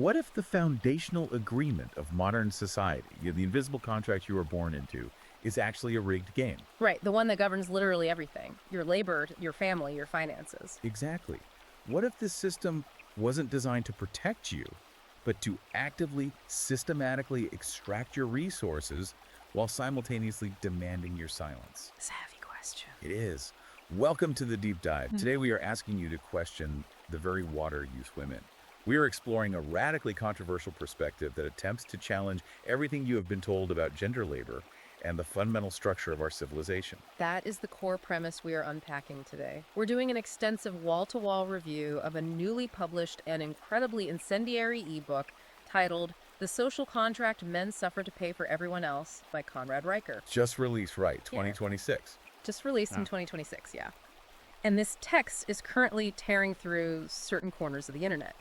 What if the foundational agreement of modern society, the invisible contract you were born into, is actually a rigged game? Right, the one that governs literally everything. Your labor, your family, your finances. Exactly. What if this system wasn't designed to protect you, but to actively, systematically extract your resources while simultaneously demanding your silence? Savvy question. It is. Welcome to the deep dive. Today we are asking you to question the very water you swim in. We are exploring a radically controversial perspective that attempts to challenge everything you have been told about gender labor and the fundamental structure of our civilization. That is the core premise we are unpacking today. We're doing an extensive wall-to-wall review of a newly published and incredibly incendiary ebook titled The Social Contract Men Suffer to Pay for Everyone Else by Conrad Reicher. Just released, right, Yeah. 2026. Just released in 2026, yeah. And this text is currently tearing through certain corners of the internet.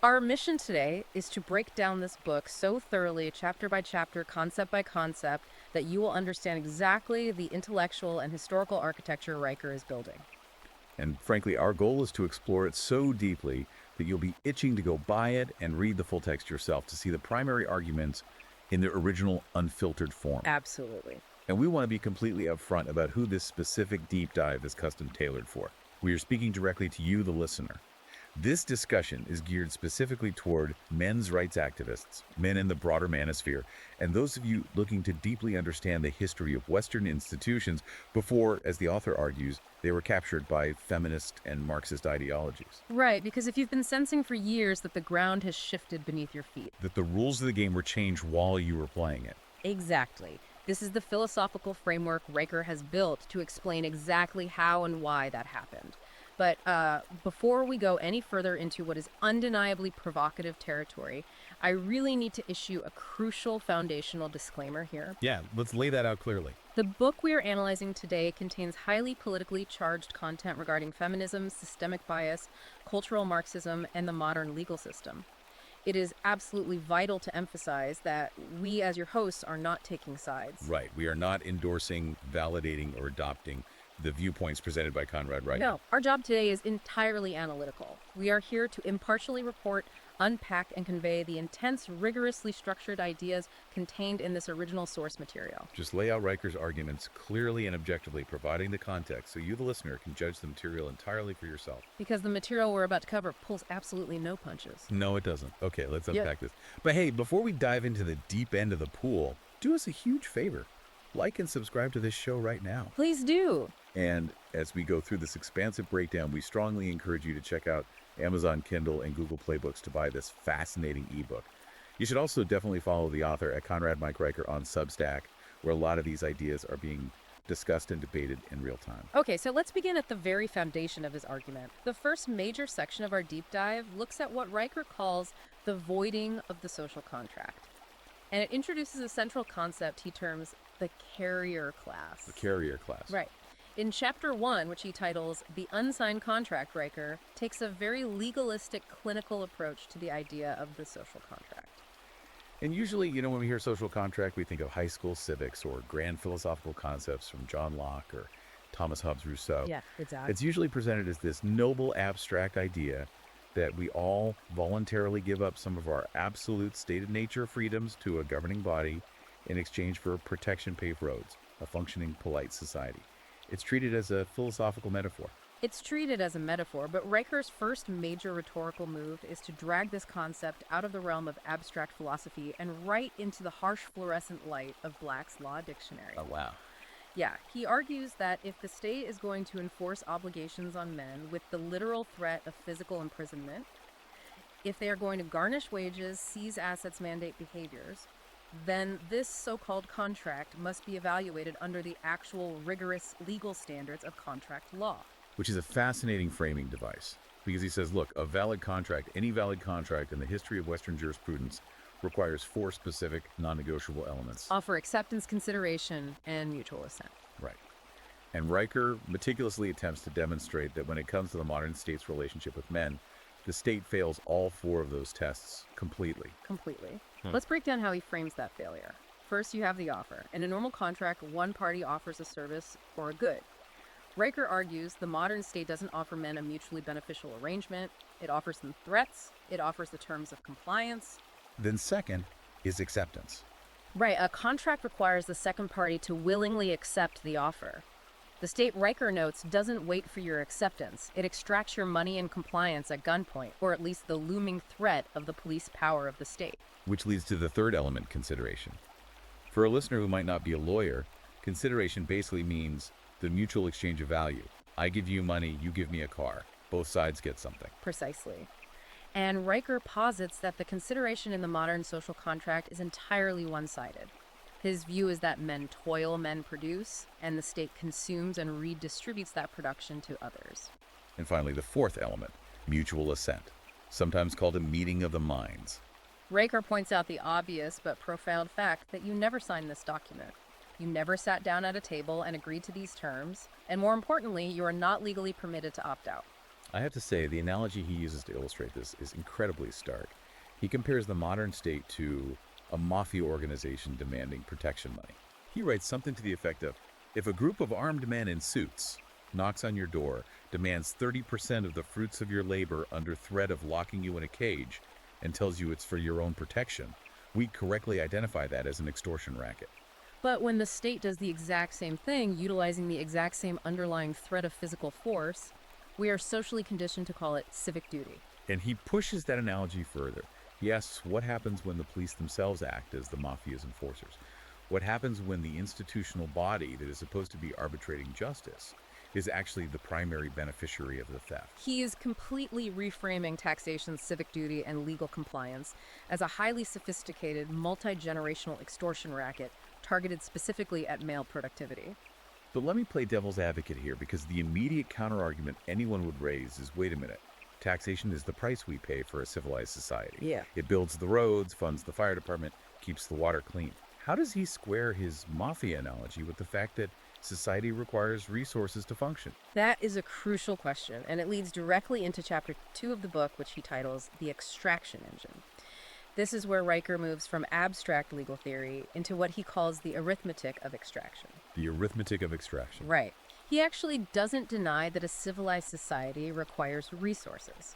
Our mission today is to break down this book so thoroughly, chapter by chapter, concept by concept, that you will understand exactly the intellectual and historical architecture Riker is building. And frankly, our goal is to explore it so deeply that you'll be itching to go buy it and read the full text yourself to see the primary arguments in their original unfiltered form. Absolutely. And we want to be completely upfront about who this specific deep dive is custom tailored for. We are speaking directly to you, the listener. This discussion is geared specifically toward men's rights activists, men in the broader manosphere, and those of you looking to deeply understand the history of Western institutions before, as the author argues, they were captured by feminist and Marxist ideologies. Right, because if you've been sensing for years that the ground has shifted beneath your feet. That the rules of the game were changed while you were playing it. Exactly. This is the philosophical framework Riker has built to explain exactly how and why that happened. But before we go any further into what is undeniably provocative territory, I really need to issue a crucial foundational disclaimer here. Yeah, let's lay that out clearly. The book we are analyzing today contains highly politically charged content regarding feminism, systemic bias, cultural Marxism, and the modern legal system. It is absolutely vital to emphasize that we, as your hosts, are not taking sides. Right. We are not endorsing, validating, or adopting the viewpoints presented by Conrad Reicher. No, our job today is entirely analytical. We are here to impartially report, unpack, and convey the intense, rigorously structured ideas contained in this original source material. Just lay out Reicher's arguments clearly and objectively, providing the context so you, the listener, can judge the material entirely for yourself. Because the material we're about to cover pulls absolutely no punches. No, it doesn't. Okay, let's unpack this. But hey, before we dive into the deep end of the pool, do us a huge favor. Like and subscribe to this show right now. Please do. And as we go through this expansive breakdown, we strongly encourage you to check out Amazon Kindle and Google Play Books to buy this fascinating ebook. You should also definitely follow the author at Conrad Mike Reicher on Substack, where a lot of these ideas are being discussed and debated in real time. Okay, so let's begin at the very foundation of his argument. The first major section of our deep dive looks at what Reicher calls the voiding of the social contract. And it introduces a central concept he terms the carrier class. The carrier class. Right. In Chapter 1, which he titles The Unsigned Contract, Reicher takes a very legalistic, clinical approach to the idea of the social contract. And usually, when we hear social contract, we think of high school civics or grand philosophical concepts from John Locke or Thomas Hobbes Rousseau. Yeah, exactly. It's usually presented as this noble, abstract idea that we all voluntarily give up some of our absolute stated nature freedoms to a governing body in exchange for protection paved roads, a functioning, polite society. It's treated as a philosophical metaphor. It's treated as a metaphor, but Reicher's first major rhetorical move is to drag this concept out of the realm of abstract philosophy and right into the harsh fluorescent light of Black's Law Dictionary. Oh, wow. Yeah, he argues that if the state is going to enforce obligations on men with the literal threat of physical imprisonment, if they are going to garnish wages, seize assets, mandate behaviors, then this so-called contract must be evaluated under the actual rigorous legal standards of contract law. Which is a fascinating framing device, because he says, look, a valid contract, any valid contract in the history of Western jurisprudence requires 4 specific non-negotiable elements. Offer acceptance, consideration, and mutual assent. Right. And Reicher meticulously attempts to demonstrate that when it comes to the modern state's relationship with men, the state fails all 4 of those tests completely. Let's break down how he frames that failure. First, you have the offer. In a normal contract, one party offers a service or a good. Riker argues the modern state doesn't offer men a mutually beneficial arrangement. It offers them threats. It offers the terms of compliance. Then second is acceptance. Right, a contract requires the second party to willingly accept the offer. The state, Riker notes, doesn't wait for your acceptance. It extracts your money and compliance at gunpoint, or at least the looming threat of the police power of the state. Which leads to the third element, consideration. For a listener who might not be a lawyer, consideration basically means the mutual exchange of value. I give you money, you give me a car. Both sides get something. Precisely. And Riker posits that the consideration in the modern social contract is entirely one-sided. His view is that men toil, men produce, and the state consumes and redistributes that production to others. And finally, the fourth element, mutual assent, sometimes called a meeting of the minds. Riker points out the obvious but profound fact that you never signed this document. You never sat down at a table and agreed to these terms, and more importantly, you are not legally permitted to opt out. I have to say, the analogy he uses to illustrate this is incredibly stark. He compares the modern state to a mafia organization demanding protection money. He writes something to the effect of, if a group of armed men in suits knocks on your door, demands 30% of the fruits of your labor under threat of locking you in a cage, and tells you it's for your own protection, we correctly identify that as an extortion racket. But when the state does the exact same thing, utilizing the exact same underlying threat of physical force, we are socially conditioned to call it civic duty. And he pushes that analogy further. He asks what happens when the police themselves act as the mafia's enforcers. What happens when the institutional body that is supposed to be arbitrating justice is actually the primary beneficiary of the theft? He is completely reframing taxation's civic duty and legal compliance as a highly sophisticated, multi-generational extortion racket targeted specifically at male productivity. But let me play devil's advocate here, because the immediate counterargument anyone would raise is, wait a minute, taxation is the price we pay for a civilized society. Yeah. It builds the roads, funds the fire department, keeps the water clean. How does he square his mafia analogy with the fact that society requires resources to function? That is a crucial question, and it leads directly into chapter 2 of the book, which he titles The Extraction Engine. This is where Riker moves from abstract legal theory into what he calls the arithmetic of extraction. The arithmetic of extraction. Right. He actually doesn't deny that a civilized society requires resources.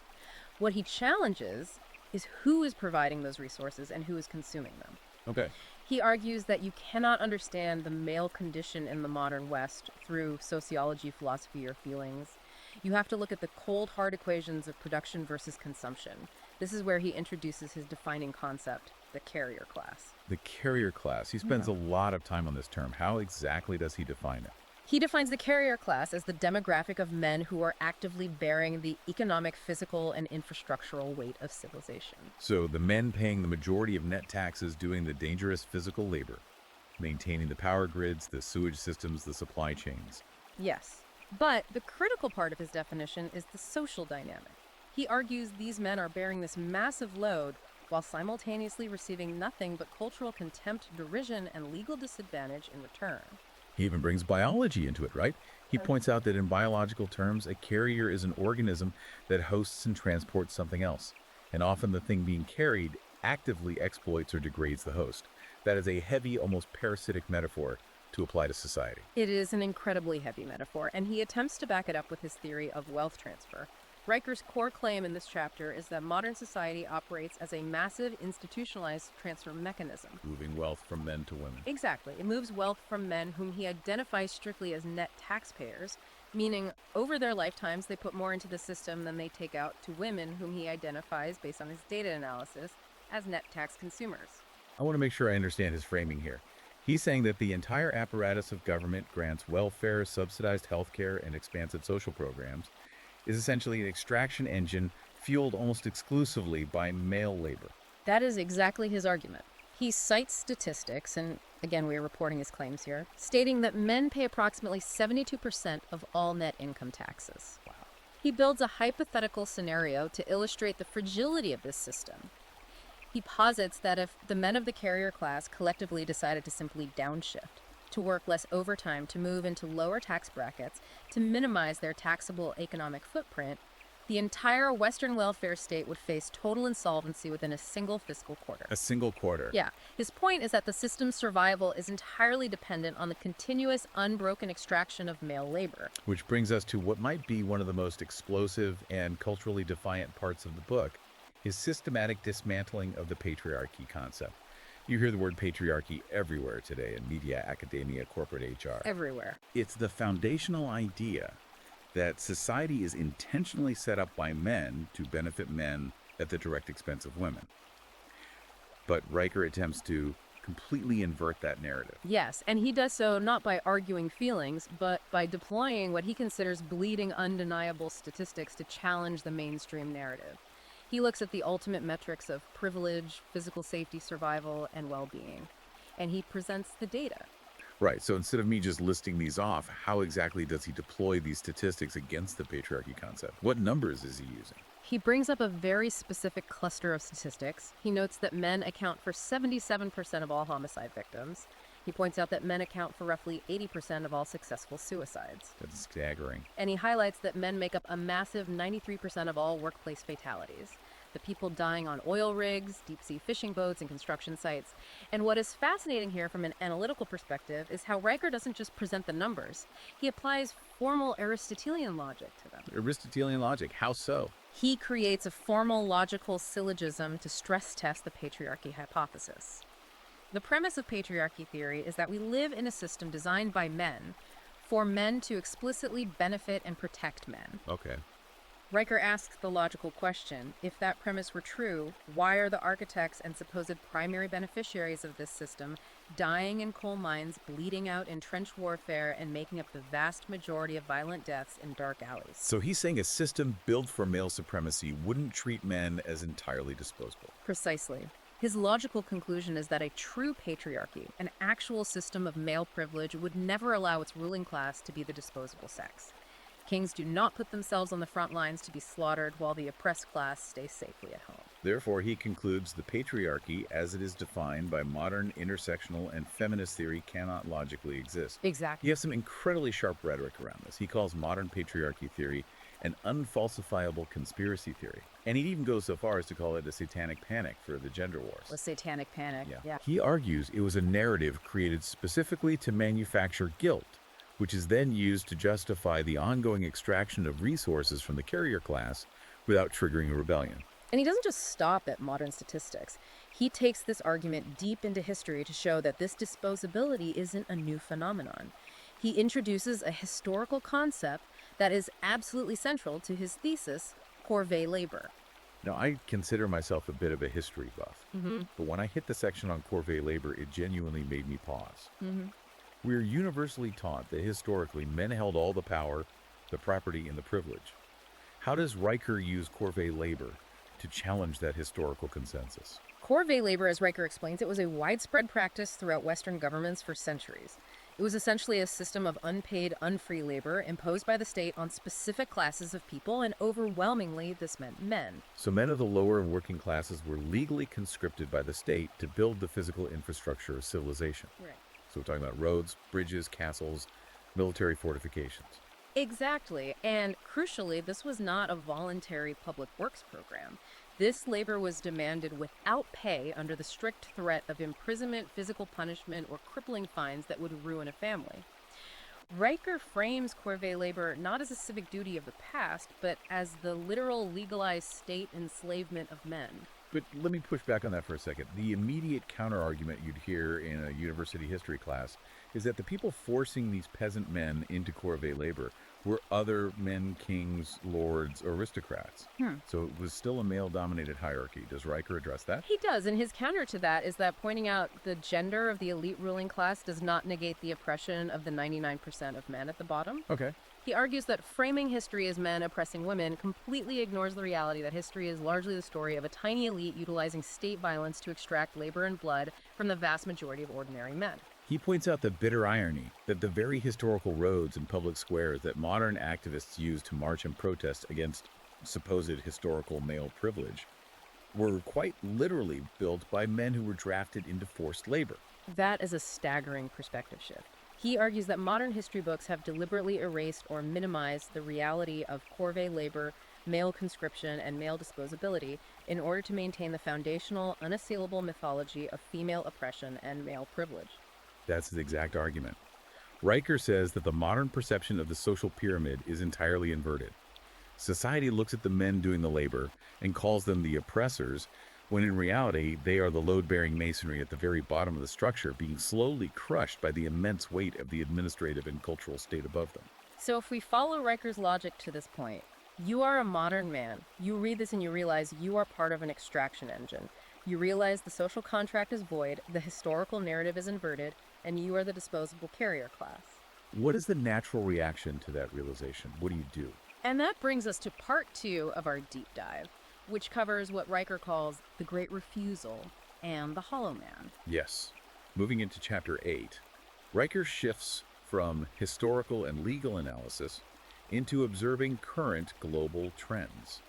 What he challenges is who is providing those resources and who is consuming them. Okay. He argues that you cannot understand the male condition in the modern West through sociology, philosophy, or feelings. You have to look at the cold, hard equations of production versus consumption. This is where he introduces his defining concept, the carrier class. The carrier class. He spends a lot of time on this term. How exactly does he define it? He defines the carrier class as the demographic of men who are actively bearing the economic, physical, and infrastructural weight of civilization. So the men paying the majority of net taxes, doing the dangerous physical labor, maintaining the power grids, the sewage systems, the supply chains. Yes. But the critical part of his definition is the social dynamic. He argues these men are bearing this massive load while simultaneously receiving nothing but cultural contempt, derision, and legal disadvantage in return. He even brings biology into it, right? He points out that in biological terms, a carrier is an organism that hosts and transports something else. And often the thing being carried actively exploits or degrades the host. That is a heavy, almost parasitic metaphor to apply to society. It is an incredibly heavy metaphor, and he attempts to back it up with his theory of wealth transfer. Riker's core claim in this chapter is that modern society operates as a massive institutionalized transfer mechanism. Moving wealth from men to women. Exactly. It moves wealth from men whom he identifies strictly as net taxpayers, meaning over their lifetimes they put more into the system than they take out, to women whom he identifies, based on his data analysis, as net tax consumers. I want to make sure I understand his framing here. He's saying that the entire apparatus of government grants welfare, subsidized healthcare, and expansive social programs is essentially an extraction engine fueled almost exclusively by male labor. That is exactly his argument. He cites statistics, and again we are reporting his claims here, stating that men pay approximately 72% of all net income taxes. Wow. He builds a hypothetical scenario to illustrate the fragility of this system. He posits that if the men of the carrier class collectively decided to simply downshift, to work less overtime, to move into lower tax brackets, to minimize their taxable economic footprint, The entire Western welfare state would face total insolvency within a single fiscal quarter. A single quarter. Yeah, his point is that the system's survival is entirely dependent on the continuous, unbroken extraction of male labor. Which brings us to what might be one of the most explosive and culturally defiant parts of the book, his systematic dismantling of the patriarchy concept. You hear the word patriarchy everywhere today in media, academia, corporate HR. Everywhere. It's the foundational idea that society is intentionally set up by men to benefit men at the direct expense of women. But Riker attempts to completely invert that narrative. Yes, and he does so not by arguing feelings, but by deploying what he considers bleeding, undeniable statistics to challenge the mainstream narrative. He looks at the ultimate metrics of privilege, physical safety, survival, and well-being, and he presents the data. Right, so instead of me just listing these off, how exactly does he deploy these statistics against the patriarchy concept? What numbers is he using? He brings up a very specific cluster of statistics. He notes that men account for 77% of all homicide victims. He points out that men account for roughly 80% of all successful suicides. That's staggering. And he highlights that men make up a massive 93% of all workplace fatalities. The people dying on oil rigs, deep-sea fishing boats, and construction sites. And what is fascinating here from an analytical perspective is how Riker doesn't just present the numbers. He applies formal Aristotelian logic to them. Aristotelian logic, how so? He creates a formal logical syllogism to stress test the patriarchy hypothesis. The premise of patriarchy theory is that we live in a system designed by men for men to explicitly benefit and protect men. Okay. Riker asks the logical question, if that premise were true, why are the architects and supposed primary beneficiaries of this system dying in coal mines, bleeding out in trench warfare, and making up the vast majority of violent deaths in dark alleys? So he's saying a system built for male supremacy wouldn't treat men as entirely disposable. Precisely. His logical conclusion is that a true patriarchy, an actual system of male privilege, would never allow its ruling class to be the disposable sex. Kings do not put themselves on the front lines to be slaughtered while the oppressed class stays safely at home. Therefore, he concludes the patriarchy, as it is defined by modern intersectional and feminist theory, cannot logically exist. Exactly. He has some incredibly sharp rhetoric around this. He calls modern patriarchy theory an unfalsifiable conspiracy theory. And he even goes so far as to call it a satanic panic for the gender wars. A satanic panic. Yeah. He argues it was a narrative created specifically to manufacture guilt, which is then used to justify the ongoing extraction of resources from the carrier class without triggering a rebellion. And he doesn't just stop at modern statistics. He takes this argument deep into history to show that this disposability isn't a new phenomenon. He introduces a historical concept that is absolutely central to his thesis, corvée labor. Now, I consider myself a bit of a history buff, but when I hit the section on corvée labor, it genuinely made me pause. We're universally taught that historically men held all the power, the property, and the privilege. How does Riker use corvée labor to challenge that historical consensus? Corvée labor, as Riker explains it, was a widespread practice throughout Western governments for centuries. It was essentially a system of unpaid, unfree labor imposed by the state on specific classes of people, and overwhelmingly this meant men. So men of the lower and working classes were legally conscripted by the state to build the physical infrastructure of civilization. Right. So we're talking about roads, bridges, castles, military fortifications. Exactly. And crucially, this was not a voluntary public works program. This labor was demanded without pay under the strict threat of imprisonment, physical punishment, or crippling fines that would ruin a family. Riker frames corvée labor not as a civic duty of the past, but as the literal legalized state enslavement of men. But let me push back on that for a second. The immediate counter-argument you'd hear in a university history class is that the people forcing these peasant men into corvée labor were other men, kings, lords, or aristocrats. So it was still a male-dominated hierarchy. Does Riker address that? He does, and his counter to that is that pointing out the gender of the elite ruling class does not negate the oppression of the 99% of men at the bottom. Okay. He argues that framing history as men oppressing women completely ignores the reality that history is largely the story of a tiny elite utilizing state violence to extract labor and blood from the vast majority of ordinary men. He points out the bitter irony that the very historical roads and public squares that modern activists use to march and protest against supposed historical male privilege were quite literally built by men who were drafted into forced labor. That is a staggering perspective shift. He argues that modern history books have deliberately erased or minimized the reality of corvée labor male conscription, and male disposability in order to maintain the foundational, unassailable mythology of female oppression and male privilege. That's his exact argument. Riker says that the modern perception of the social pyramid is entirely inverted. Society looks at the men doing the labor and calls them the oppressors, when in reality, they are the load-bearing masonry at the very bottom of the structure, being slowly crushed by the immense weight of the administrative and cultural state above them. So if we follow Riker's logic to this point, you are a modern man. You read this and you realize you are part of an extraction engine. You realize the social contract is void, the historical narrative is inverted, and you are the disposable carrier class. What is the natural reaction to that realization? What do you do? And that brings us to part 2 of our deep dive, which covers what Riker calls the Great Refusal and the Hollow Man. Yes. Moving into Chapter 8, Riker shifts from historical and legal analysis into observing current global trends.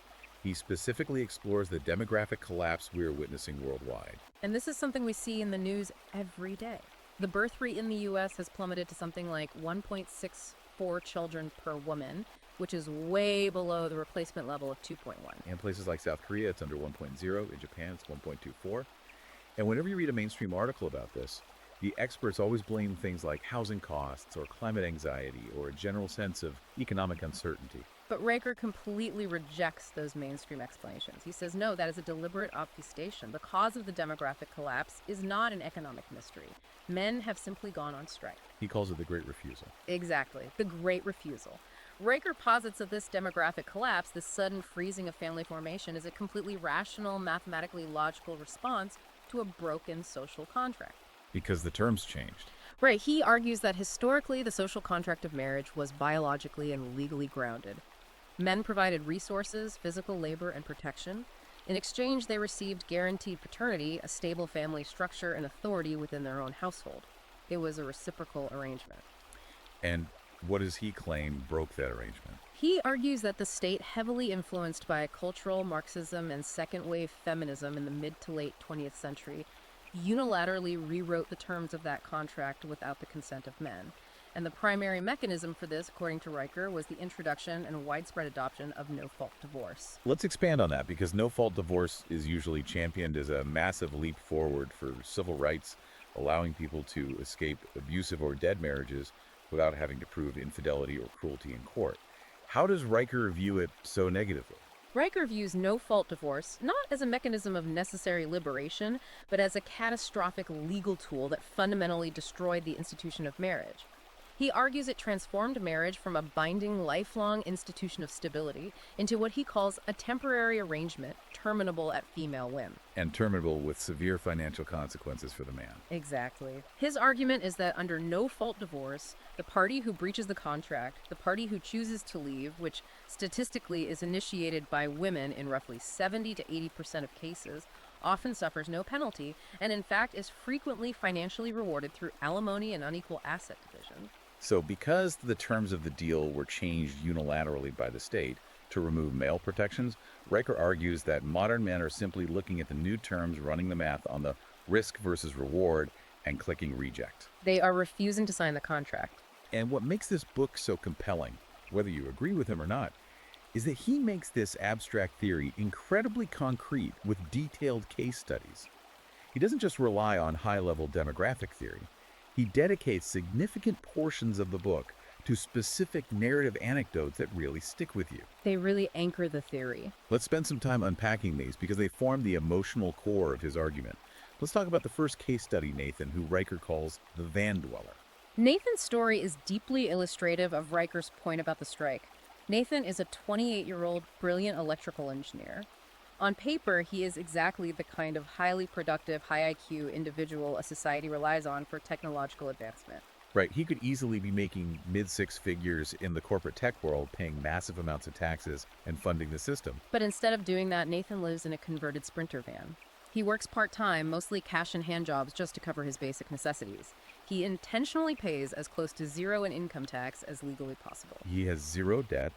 He specifically explores the demographic collapse we are witnessing worldwide. And this is something we see in the news every day. The birth rate in the U.S. has plummeted to something like 1.64 children per woman, which is way below the replacement level of 2.1. In places like South Korea, it's under 1.0. In Japan, it's 1.24. And whenever you read a mainstream article about this, the experts always blame things like housing costs or climate anxiety or a general sense of economic uncertainty. But Riker completely rejects those mainstream explanations. He says, no, that is a deliberate obfuscation. The cause of the demographic collapse is not an economic mystery. Men have simply gone on strike. He calls it the Great Refusal. Exactly, the Great Refusal. Riker posits that this demographic collapse, this sudden freezing of family formation, is a completely rational, mathematically logical response to a broken social contract. Because the terms changed. Right, he argues that historically the social contract of marriage was biologically and legally grounded. Men provided resources, physical labor, and protection. In exchange, they received guaranteed paternity, a stable family structure, and authority within their own household. It was a reciprocal arrangement. And what does he claim broke that arrangement? He argues that the state, heavily influenced by cultural Marxism and second-wave feminism in the mid to late 20th century, unilaterally rewrote the terms of that contract without the consent of men. And the primary mechanism for this, according to Riker, was the introduction and widespread adoption of no-fault divorce. Let's expand on that, because no-fault divorce is usually championed as a massive leap forward for civil rights, allowing people to escape abusive or dead marriages without having to prove infidelity or cruelty in court. How does Riker view it so negatively? Riker views no-fault divorce not as a mechanism of necessary liberation, but as a catastrophic legal tool that fundamentally destroyed the institution of marriage. He argues it transformed marriage from a binding, lifelong institution of stability into what he calls a temporary arrangement terminable at female whim. And terminable with severe financial consequences for the man. Exactly. His argument is that under no-fault divorce, the party who breaches the contract, the party who chooses to leave, which statistically is initiated by women in roughly 70 to 80% of cases, often suffers no penalty, and in fact is frequently financially rewarded through alimony and unequal asset division. So because the terms of the deal were changed unilaterally by the state to remove male protections, Riker argues that modern men are simply looking at the new terms, running the math on the risk versus reward, and clicking reject. They are refusing to sign the contract. And what makes this book so compelling, whether you agree with him or not, is that he makes this abstract theory incredibly concrete with detailed case studies. He doesn't just rely on high-level demographic theory. He dedicates significant portions of the book to specific narrative anecdotes that really stick with you. They really anchor the theory. Let's spend some time unpacking these because they form the emotional core of his argument. Let's talk about the first case study, Nathan, who Riker calls the van dweller. Nathan's story is deeply illustrative of Riker's point about the strike. Nathan is a 28-year-old brilliant electrical engineer. On paper, he is exactly the kind of highly productive, high IQ individual a society relies on for technological advancement. Right, he could easily be making mid-six figures in the corporate tech world, paying massive amounts of taxes and funding the system. But instead of doing that, Nathan lives in a converted Sprinter van. He works part-time, mostly cash-in-hand jobs just to cover his basic necessities. He intentionally pays as close to zero in income tax as legally possible. He has zero debt,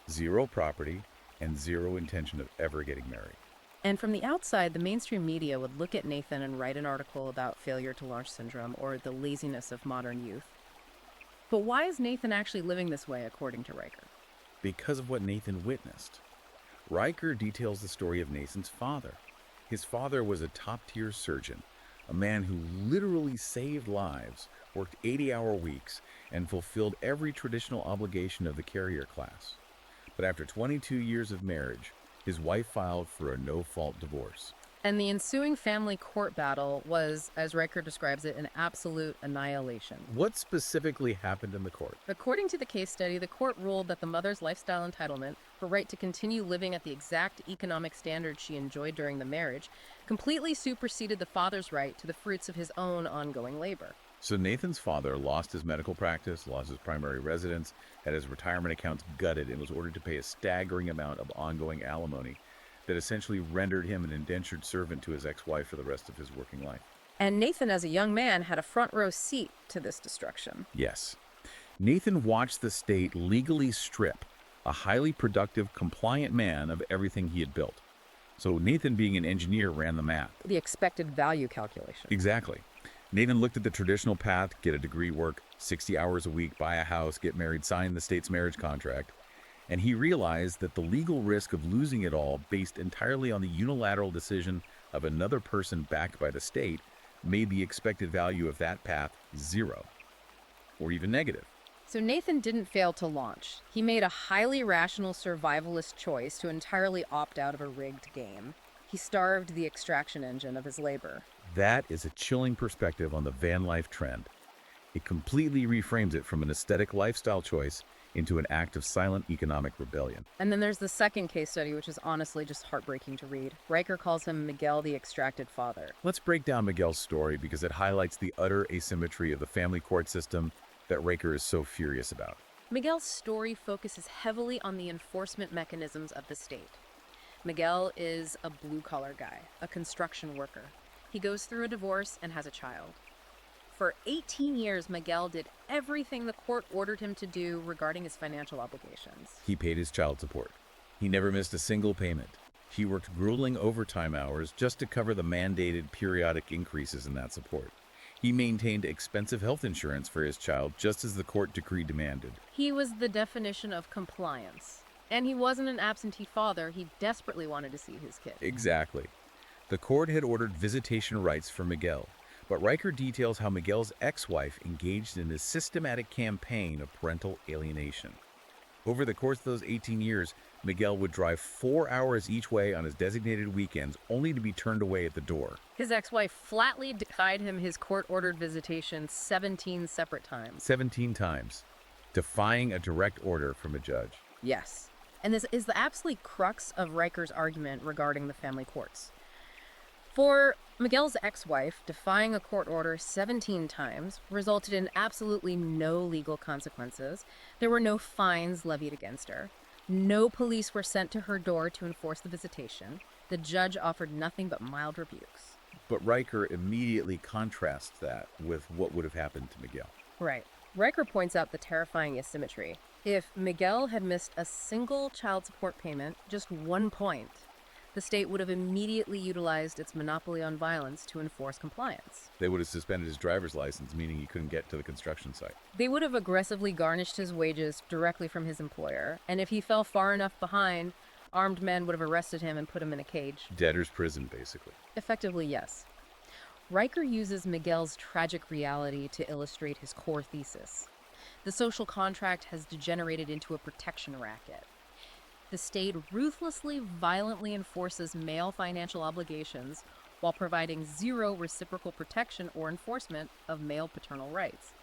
zero property, and zero intention of ever getting married. And from the outside, the mainstream media would look at Nathan and write an article about failure to launch syndrome or the laziness of modern youth. But why is Nathan actually living this way, according to Riker? Because of what Nathan witnessed. Riker details the story of Nathan's father. His father was a top-tier surgeon, a man who literally saved lives, worked 80-hour weeks, and fulfilled every traditional obligation of the carrier class. But after 22 years of marriage, his wife filed for a no-fault divorce. And the ensuing family court battle was, as Riker describes it, an absolute annihilation. What specifically happened in the court? According to the case study, the court ruled that the mother's lifestyle entitlement, her right to continue living at the exact economic standards she enjoyed during the marriage, completely superseded the father's right to the fruits of his own ongoing labor. So Nathan's father lost his medical practice, lost his primary residence, had his retirement accounts gutted, and was ordered to pay a staggering amount of ongoing alimony that essentially rendered him an indentured servant to his ex-wife for the rest of his working life. And Nathan, as a young man, had a front row seat to this destruction. Yes. Nathan watched the state legally strip a highly productive, compliant man of everything he had built. So Nathan, being an engineer, ran the math. The expected value calculation. Exactly. Nathan looked at the traditional path: get a degree, work 60 hours a week, buy a house, get married, sign the state's marriage contract. And he realized that the legal risk of losing it all, based entirely on the unilateral decision of another person backed by the state, made the expected value of that path zero, or even negative. So Nathan didn't fail to launch. He made a highly rational survivalist choice to entirely opt out of a rigged game. He starved the extraction engine of his labor. That is a chilling perspective on the van life trend. It completely reframes it from an aesthetic lifestyle choice into an act of silent economic rebellion. And then there's the second case study, which is honestly just heartbreaking to read. Riker calls him Miguel the extracted father. Let's break down Miguel's story because it highlights the utter asymmetry of the family court system that Riker is so furious about. Miguel's story focuses heavily on the enforcement mechanisms of the state. Miguel is a blue-collar guy, a construction worker. He goes through a divorce and has a child. For 18 years, Miguel did everything the court ordered him to do regarding his financial obligations. He paid his child support. He never missed a single payment. He worked grueling overtime hours just to cover the mandated periodic increases in that support. He maintained expensive health insurance for his child just as the court decree demanded. He was the definition of compliance. And he wasn't an absentee father. He desperately wanted to see his kid. Exactly. The court had ordered visitation rights for Miguel, but Riker details how Miguel's ex-wife engaged in a systematic campaign of parental alienation. Over the course of those 18 years, Miguel would drive 4 hours each way on his designated weekends, only to be turned away at the door. His ex-wife flatly denied him his court-ordered visitation 17 separate times. 17 times, defying a direct order from a judge. Yes. And this is the absolute crux of Riker's argument regarding the family courts. For Miguel's ex-wife, defying a court order 17 times resulted in absolutely no legal consequences. There were no fines levied against her. No police were sent to her door to enforce the visitation. The judge offered nothing but mild rebukes. But Riker immediately contrasts that with what would have happened to Miguel. Right. Riker points out the terrifying asymmetry. If Miguel had missed a single child support payment, just 1 point, the state would have immediately utilized its monopoly on violence to enforce compliance. They would have suspended his driver's license, meaning he couldn't get to the construction site. They would have aggressively garnished his wages directly from his employer, and if he fell far enough behind, armed men would have arrested him and put him in a cage. Debtor's prison, basically. Effectively, yes. Riker uses Miguel's tragic reality to illustrate his core thesis. The social contract has degenerated into a protection racket. The state ruthlessly, violently enforces male financial obligations while providing zero reciprocal protection or enforcement of male paternal rights.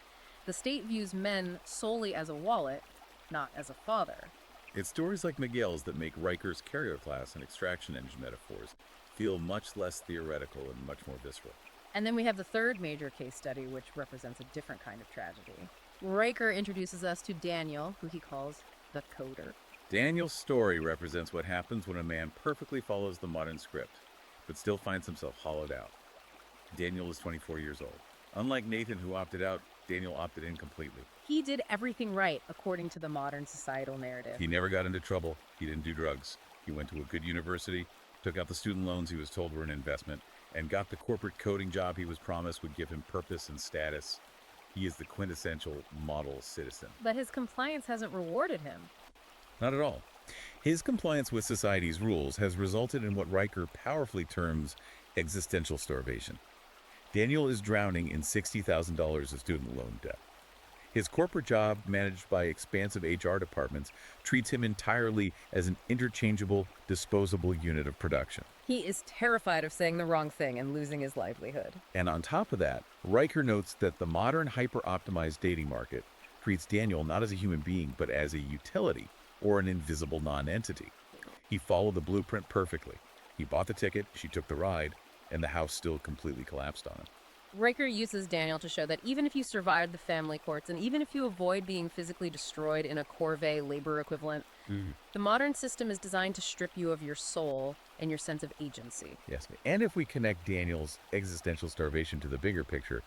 The state views men solely as a wallet, not as a father. It's stories like Miguel's that make Riker's carrier class and extraction engine metaphors feel much less theoretical and much more visceral. And then we have the third major case study, which represents a different kind of tragedy. Riker introduces us to Daniel, who he calls the coder. Daniel's story represents what happens when a man perfectly follows the modern script, but still finds himself hollowed out. Daniel is 24 years old. Unlike Nathan, who opted out, Daniel opted in completely. He did everything right, according to the modern societal narrative. He never got into trouble. He didn't do drugs. He went to a good university, took out the student loans he was told were an investment, and got the corporate coding job he was promised would give him purpose and status. He is the quintessential model citizen. But his compliance hasn't rewarded him. Not at all. His compliance with society's rules has resulted in what Riker powerfully terms existential starvation. Daniel is drowning in $60,000 of student loan debt. His corporate job, managed by expansive HR departments, treats him entirely as an interchangeable, disposable unit of production. He is terrified of saying the wrong thing and losing his livelihood. And on top of that, Riker notes that the modern hyper-optimized dating market treats Daniel not as a human being, but as a utility or an invisible non-entity. He followed the blueprint perfectly. He bought the ticket, she took the ride, and the house still completely collapsed on him. Riker uses Daniel to show that even if you survive the family courts and even if you avoid being physically destroyed in a corvée labor equivalent, the modern system is designed to strip you of your soul and your sense of agency. Yes, and if we connect Daniel's existential starvation to the bigger picture,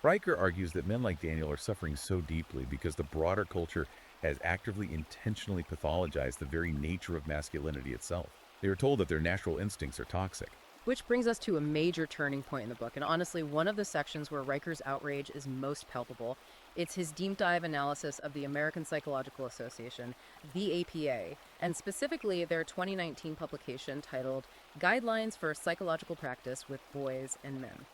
Riker argues that men like Daniel are suffering so deeply because the broader culture has actively intentionally pathologized the very nature of masculinity itself. They are told that their natural instincts are toxic. Which brings us to a major turning point in the book, and honestly, one of the sections where Riker's outrage is most palpable. It's his deep dive analysis of the American Psychological Association, the APA, and specifically their 2019 publication titled Guidelines for Psychological Practice with Boys and Men.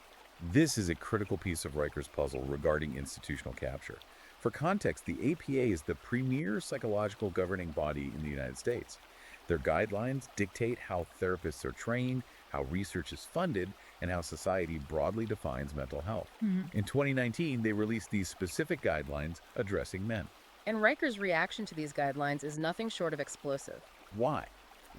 This is a critical piece of Riker's puzzle regarding institutional capture. For context, the APA is the premier psychological governing body in the United States. Their guidelines dictate how therapists are trained, how research is funded, and how society broadly defines mental health. In 2019, they released these specific guidelines addressing men. And Riker's reaction to these guidelines is nothing short of explosive. Why?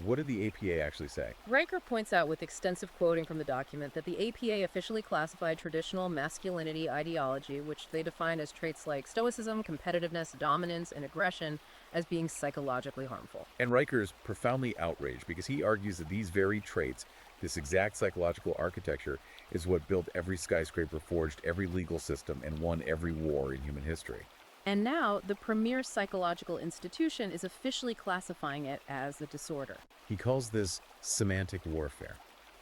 What did the APA actually say? Riker points out with extensive quoting from the document that the APA officially classified traditional masculinity ideology, which they define as traits like stoicism, competitiveness, dominance, and aggression, as being psychologically harmful. And Riker is profoundly outraged because he argues that these very traits, this exact psychological architecture, is what built every skyscraper, forged every legal system, and won every war in human history. And now, the premier psychological institution is officially classifying it as a disorder. He calls this semantic warfare.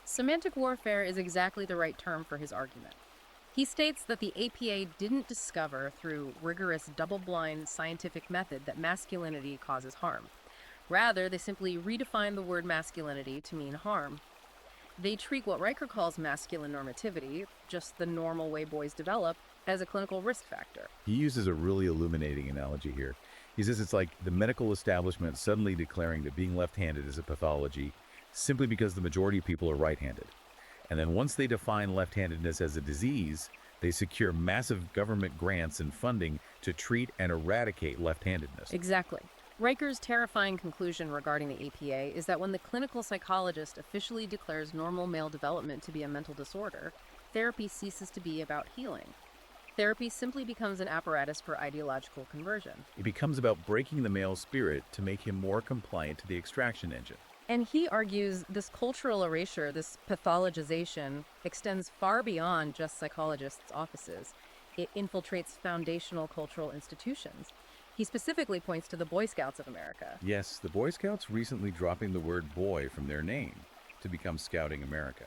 Semantic warfare is exactly the right term for his argument. He states that the APA didn't discover through rigorous double-blind scientific method that masculinity causes harm. Rather, they simply redefine the word masculinity to mean harm. They treat what Riker calls masculine normativity, just the normal way boys develop, as a clinical risk factor. He uses a really illuminating analogy here. He says it's like the medical establishment suddenly declaring that being left-handed is a pathology simply because the majority of people are right-handed. And then once they define left-handedness as a disease, they secure massive government grants and funding to treat and eradicate left-handedness. Exactly. Riker's terrifying conclusion regarding the APA is that when the clinical psychologist officially declares normal male development to be a mental disorder, therapy ceases to be about healing. Therapy simply becomes an apparatus for ideological conversion. It becomes about breaking the male spirit to make him more compliant to the extraction engine. And he argues this cultural erasure, this pathologization, extends far beyond just psychologists' offices. It infiltrates foundational cultural institutions. He specifically points to the Boy Scouts of America. Yes, the Boy Scouts recently dropping the word boy from their name to become Scouting America.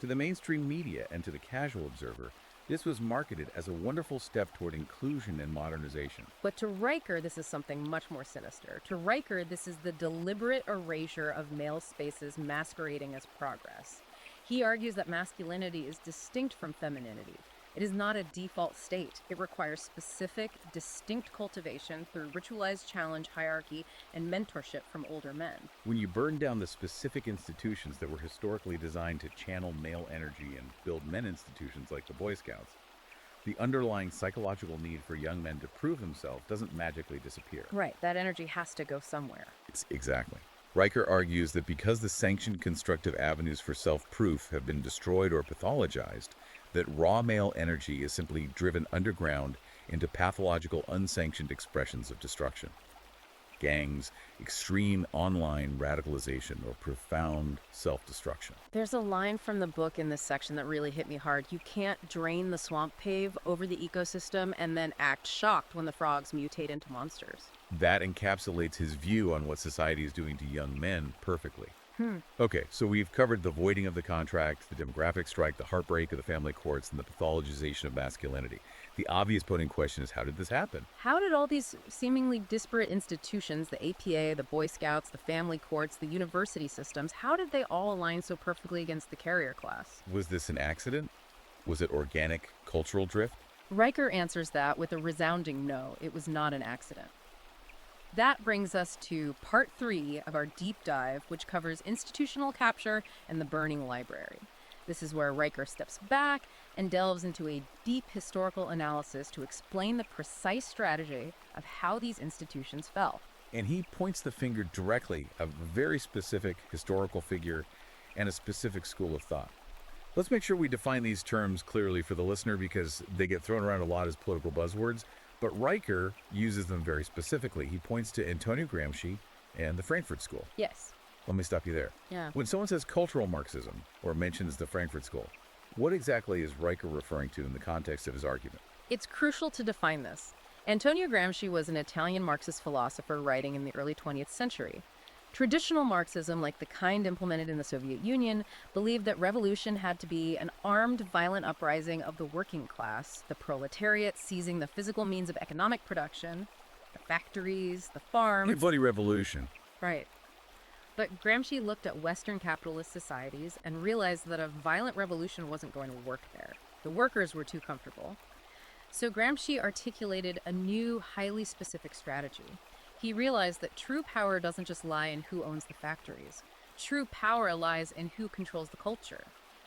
To the mainstream media and to the casual observer, this was marketed as a wonderful step toward inclusion and modernization. But to Riker, this is something much more sinister. To Riker, this is the deliberate erasure of male spaces masquerading as progress. He argues that masculinity is distinct from femininity. It is not a default state. It requires specific, distinct cultivation through ritualized challenge, hierarchy, and mentorship from older men. When you burn down the specific institutions that were historically designed to channel male energy and build men institutions like the Boy Scouts, the underlying psychological need for young men to prove themselves doesn't magically disappear. Right, that energy has to go somewhere. Exactly. Riker argues that because the sanctioned constructive avenues for self-proof have been destroyed or pathologized, that raw male energy is simply driven underground into pathological, unsanctioned expressions of destruction. Gangs, extreme online radicalization, or profound self-destruction. There's a line from the book in this section that really hit me hard. You can't drain the swamp pave over the ecosystem and then act shocked when the frogs mutate into monsters. That encapsulates his view on what society is doing to young men perfectly. Okay, so we've covered the voiding of the contract, the demographic strike, the heartbreak of the family courts, and the pathologization of masculinity. The obvious burning question is, how did this happen? How did all these seemingly disparate institutions, the APA, the Boy Scouts, the family courts, the university systems, how did they all align so perfectly against the carrier class? Was this an accident? Was it organic cultural drift? Riker answers that with a resounding no, it was not an accident. That brings us to part 3 of our deep dive, which covers institutional capture and the burning library. This is where Riker steps back and delves into a deep historical analysis to explain the precise strategy of how these institutions fell. And he points the finger directly at a very specific historical figure and a specific school of thought. Let's make sure we define these terms clearly for the listener because they get thrown around a lot as political buzzwords, but Riker uses them very specifically. He points to Antonio Gramsci and the Frankfurt School. Yes. Let me stop you there. Yeah. When someone says cultural Marxism or mentions the Frankfurt School, what exactly is Riker referring to in the context of his argument? It's crucial to define this. Antonio Gramsci was an Italian Marxist philosopher writing in the early 20th century. Traditional Marxism, like the kind implemented in the Soviet Union, believed that revolution had to be an armed, violent uprising of the working class, the proletariat seizing the physical means of economic production, the factories, the farms. A bloody revolution. Right. But Gramsci looked at Western capitalist societies and realized that a violent revolution wasn't going to work there. The workers were too comfortable. So Gramsci articulated a new, highly specific strategy. He realized that true power doesn't just lie in who owns the factories. True power lies in who controls the culture,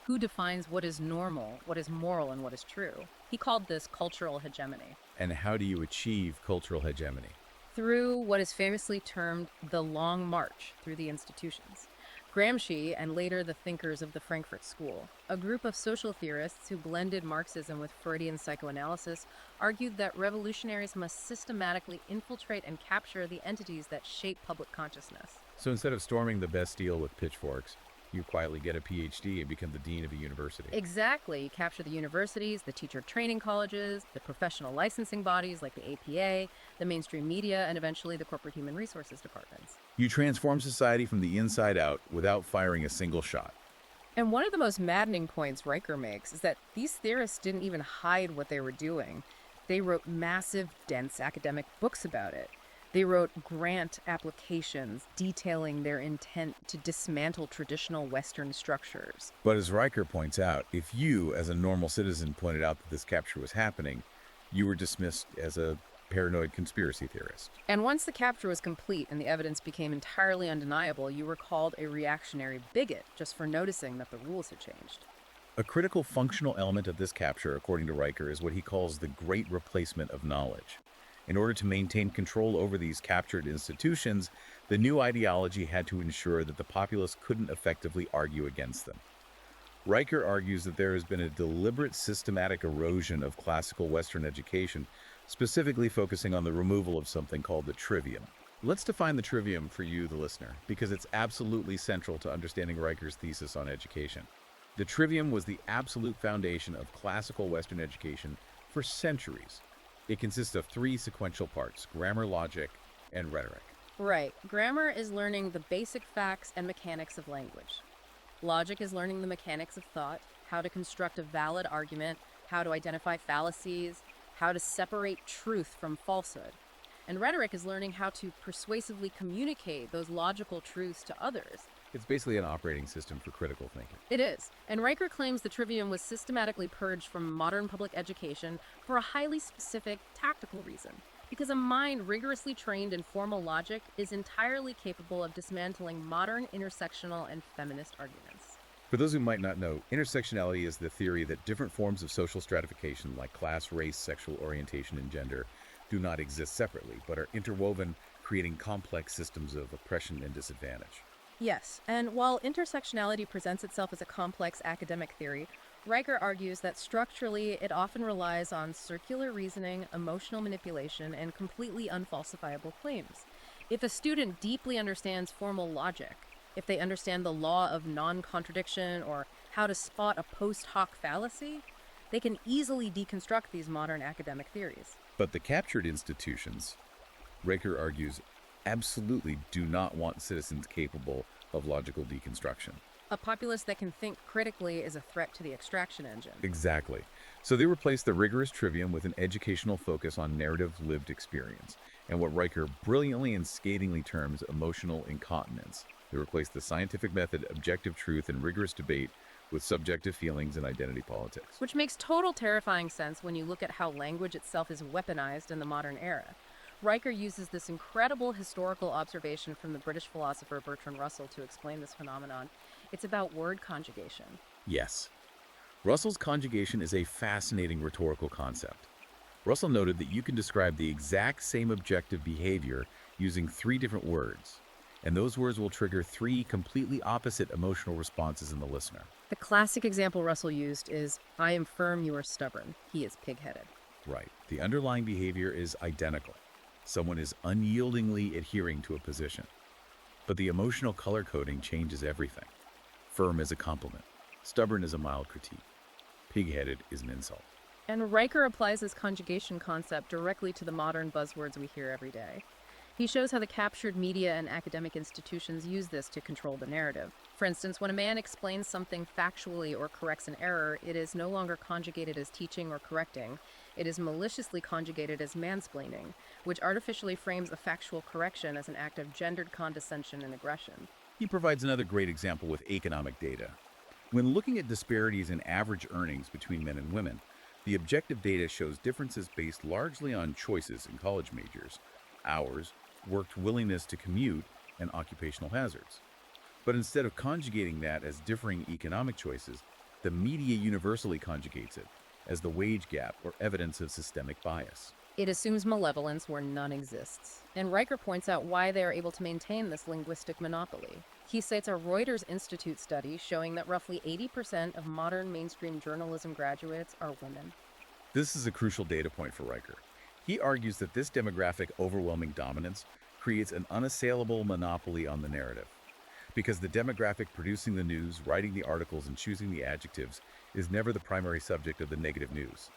who defines what is normal, what is moral, and what is true. He called this cultural hegemony. And how do you achieve cultural hegemony? Through what is famously termed the Long March through the institutions. Gramsci, and later the thinkers of the Frankfurt School, a group of social theorists who blended Marxism with Freudian psychoanalysis, argued that revolutionaries must systematically infiltrate and capture the entities that shape public consciousness. So instead of storming the Bastille with pitchforks, you quietly get a PhD and become the dean of a university. Exactly. You capture the universities, the teacher training colleges, the professional licensing bodies like the APA, the mainstream media, and eventually the corporate human resources departments. You transform society from the inside out without firing a single shot. And one of the most maddening points Riker makes is that these theorists didn't even hide what they were doing. They wrote massive, dense academic books about it. They wrote grant applications detailing their intent to dismantle traditional Western structures. But as Riker points out, if you, as a normal citizen, pointed out that this capture was happening, you were dismissed as a paranoid conspiracy theorist. And once the capture was complete and the evidence became entirely undeniable, you were called a reactionary bigot just for noticing that the rules had changed. A critical functional element of this capture, according to Riker, is what he calls the great replacement of knowledge. In order to maintain control over these captured institutions, the new ideology had to ensure that the populace couldn't effectively argue against them. Riker argues that there has been a deliberate systematic erosion of classical Western education, specifically focusing on the removal of something called the trivium. Let's define the trivium for you, the listener, because it's absolutely central to understanding Riker's thesis on education. The trivium was the absolute foundation of classical Western education for centuries. It consists of 3 sequential parts: grammar, logic, and rhetoric. Right. Grammar is learning the basic facts and mechanics of language. Logic is learning the mechanics of thought, how to construct a valid argument, how to identify fallacies, how to separate truth from falsehood. And rhetoric is learning how to persuasively communicate those logical truths to others. It's basically an operating system for critical thinking. It is. And Riker claims the trivium was systematically purged from modern public education for a highly specific, tactical reason. Because a mind rigorously trained in formal logic is entirely capable of dismantling modern intersectional and feminist arguments. For those who might not know, intersectionality is the theory that different forms of social stratification like class, race, sexual orientation, and gender do not exist separately, but are interwoven, creating complex systems of oppression and disadvantage. Yes, and while intersectionality presents itself as a complex academic theory, Riker argues that structurally it often relies on circular reasoning, emotional manipulation, and completely unfalsifiable claims. If a student deeply understands formal logic, if they understand the law of non-contradiction or how to spot a post hoc fallacy, they can easily deconstruct these modern academic theories. But the captured institutions, Riker argues, absolutely do not want citizens capable of logical deconstruction. A populace that can think critically is a threat to the extraction engine. Exactly. So they replaced the rigorous trivium with an educational focus on narrative lived experience, and what Riker brilliantly and scathingly terms emotional incontinence. They replaced the scientific method, objective truth, and rigorous debate with subjective feelings and identity politics. Which makes total terrifying sense when you look at how language itself is weaponized in the modern era. Riker uses this incredible historical observation from the British philosopher Bertrand Russell to explain this phenomenon. It's about word conjugation. Yes. Russell's conjugation is a fascinating rhetorical concept. Russell noted that you can describe the exact same objective behavior using three different words, and those words will trigger three completely opposite emotional responses in the listener. The classic example Russell used is, I am firm, you are stubborn. He is pig-headed. Right. The underlying behavior is identical. Someone is unyieldingly adhering to a position. But the emotional color coding changes everything. Firm is a compliment. Stubborn is a mild critique. Pig-headed is an insult. And Riker applies this conjugation concept directly to the modern buzzwords we hear every day. He shows how the captured media and academic institutions use this to control the narrative. For instance, when a man explains something factually or corrects an error, it is no longer conjugated as teaching or correcting. It is maliciously conjugated as mansplaining, which artificially frames a factual correction as an act of gendered condescension and aggression. He provides another great example with economic data. When looking at disparities in average earnings between men and women, the objective data shows differences based largely on choices in college majors, hours, worked willingness to commute, and occupational hazards. But instead of conjugating that as differing economic choices, the media universally conjugates it as the wage gap or evidence of systemic bias. It assumes malevolence where none exists. And Riker points out why they are able to maintain this linguistic monopoly. He cites a Reuters Institute study showing that roughly 80% of modern mainstream journalism graduates are women. This is a crucial data point for Riker. He argues that this demographic overwhelming dominance creates an unassailable monopoly on the narrative. Because the demographic producing the news, writing the articles, and choosing the adjectives is never the primary subject of the negative news.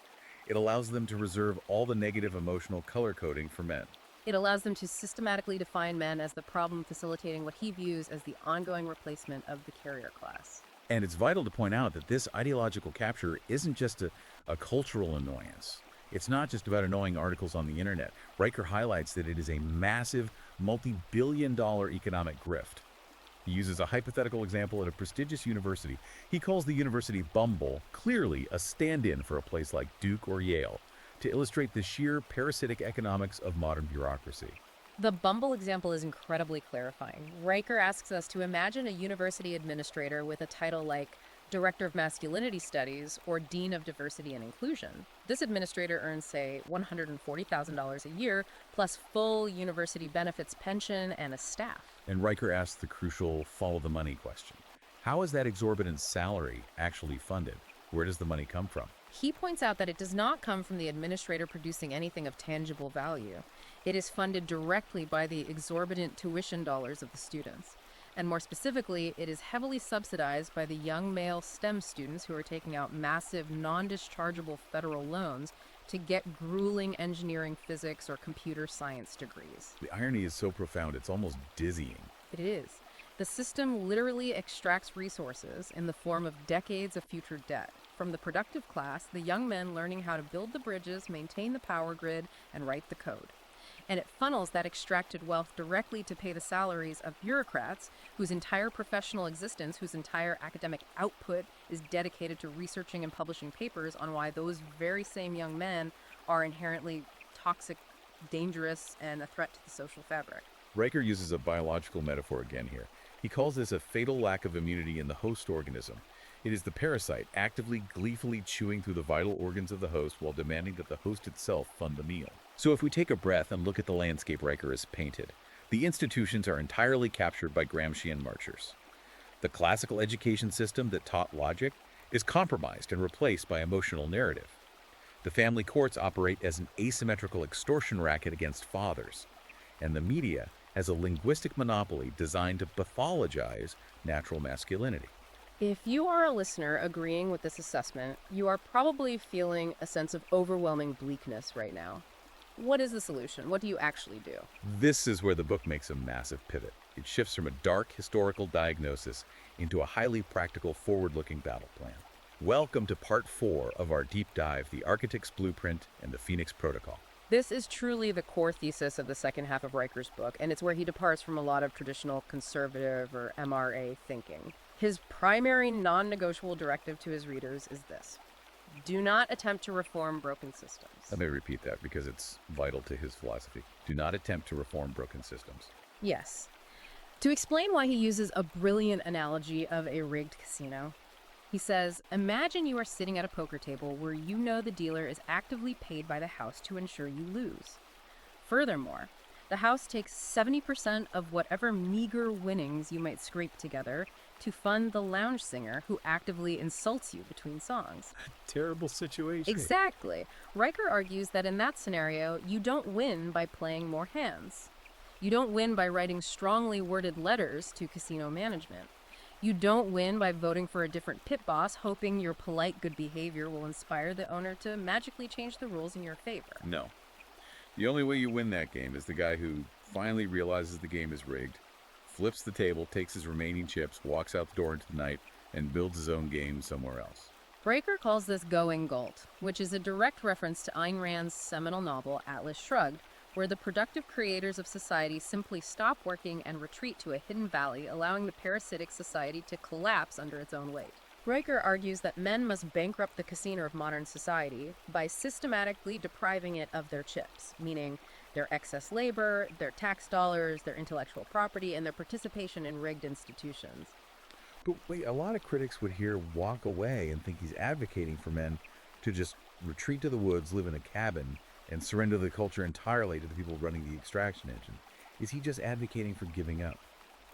It allows them to reserve all the negative emotional color coding for men. It allows them to systematically define men as the problem facilitating what he views as the ongoing replacement of the carrier class. And it's vital to point out that this ideological capture isn't just a cultural annoyance. It's not just about annoying articles on the internet. Riker highlights that it is a massive, multi-billion-dollar economic grift. He uses a hypothetical example at a prestigious university. He calls the university Bumble clearly a stand-in for a place like Duke or Yale, to illustrate the sheer parasitic economics of modern bureaucracy. The Bumble example is incredibly clarifying. Riker asks us to imagine a university administrator with a title like Director of Masculinity Studies or Dean of Diversity and Inclusion. This administrator earns, say, $140,000 a year, plus full university benefits, pension, and a staff. And Riker asks the crucial follow-the-money question. How is that exorbitant salary actually funded? Where does the money come from? He points out that it does not come from the administrator producing anything of tangible value. It is funded directly by the exorbitant tuition dollars of the students. And more specifically, it is heavily subsidized by the young male STEM students who are taking out massive, non-dischargeable federal loans to get grueling engineering, physics, or computer science degrees. The irony is so profound, it's almost dizzying. It is. The system literally extracts resources in the form of decades of future debt. From the productive class, the young men learning how to build the bridges, maintain the power grid, and write the code. And it funnels that extracted wealth directly to pay the salaries of bureaucrats whose entire professional existence, whose entire academic output is dedicated to researching and publishing papers on why those very same young men are inherently toxic, dangerous, and a threat to the social fabric. Riker uses a biological metaphor again here. He calls this a fatal lack of immunity in the host organism. It is the parasite actively, gleefully chewing through the vital organs of the host while demanding that the host itself fund the meal. So if we take a breath and look at the landscape Riker has painted, the institutions are entirely captured by Gramscian marchers. The classical education system that taught logic is compromised and replaced by emotional narrative. The family courts operate as an asymmetrical extortion racket against fathers. And the media has a linguistic monopoly designed to pathologize natural masculinity. If you are a listener agreeing with this assessment, you are probably feeling a sense of overwhelming bleakness right now. what is the solution? What do you actually do? This is where the book makes a massive pivot. It shifts from a dark historical diagnosis into a highly practical, forward-looking battle plan. Welcome to part 4 of our deep dive, The Architect's Blueprint and the Phoenix Protocol. This is truly the core thesis of the second half of Riker's book, and it's where he departs from a lot of traditional conservative or MRA thinking. His primary non-negotiable directive to his readers is this: do not attempt to reform broken systems. Let me repeat that because it's vital to his philosophy. Do not attempt to reform broken systems. Yes. To explain why he uses a brilliant analogy of a rigged casino, he says, imagine you are sitting at a poker table where you know the dealer is actively paid by the house to ensure you lose. Furthermore, the house takes 70% of whatever meager winnings you might scrape together to fund the lounge singer who actively insults you between songs. Terrible situation. Exactly. Riker argues that in that scenario, you don't win by playing more hands. You don't win by writing strongly worded letters to casino management. You don't win by voting for a different pit boss, hoping your polite good behavior will inspire the owner to magically change the rules in your favor. No. The only way you win that game is the guy who finally realizes the game is rigged, flips the table, takes his remaining chips, walks out the door into the night, and builds his own game somewhere else. Riker calls this going Galt, which is a direct reference to Ayn Rand's seminal novel Atlas Shrugged, where the productive creators of society simply stop working and retreat to a hidden valley, allowing the parasitic society to collapse under its own weight. Riker argues that men must bankrupt the casino of modern society by systematically depriving it of their chips, meaning their excess labor, their tax dollars, their intellectual property, and their participation in rigged institutions. But wait, a lot of critics would here walk away and think he's advocating for men to just retreat to the woods, live in a cabin, and surrender the culture entirely to the people running the extraction engine. Is he just advocating for giving up?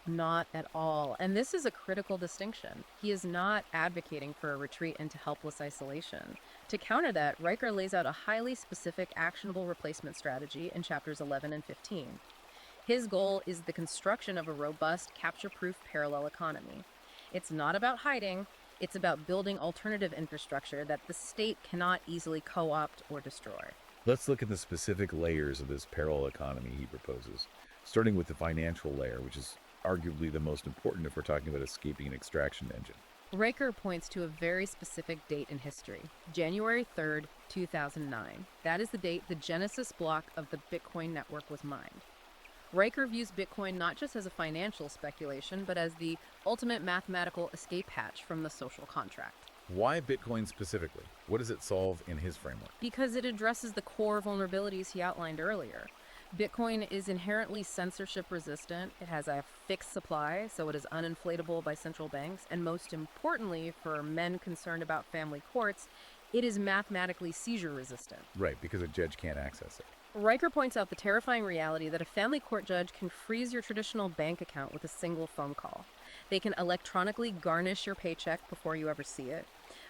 Not at all. And this is a critical distinction. He is not advocating for a retreat into helpless isolation. To counter that, Riker lays out a highly specific, actionable replacement strategy in chapters 11 and 15. His goal is the construction of a robust, capture-proof parallel economy. It's not about hiding. It's about building alternative infrastructure that the state cannot easily co-opt or destroy. Let's look at the specific layers of this parallel economy he proposes, starting with the financial layer, which is arguably the most important if we're talking about escaping an extraction engine. Riker points to a very specific date in history, January 3rd, 2009. That is the date the Genesis block of the Bitcoin network was mined. Riker views Bitcoin not just as a financial speculation, but as the ultimate mathematical escape hatch from the social contract. Why Bitcoin specifically? What does it solve in his framework? Because it addresses the core vulnerabilities he outlined earlier. Bitcoin is inherently censorship resistant. It has a fixed supply, so it is uninflatable by central banks. And most importantly, for men concerned about family courts, it is mathematically seizure resistant. Right, because a judge can't access it. Riker points out the terrifying reality that a family court judge can freeze your traditional bank account with a single phone call. They can electronically garnish your paycheck before you ever see it,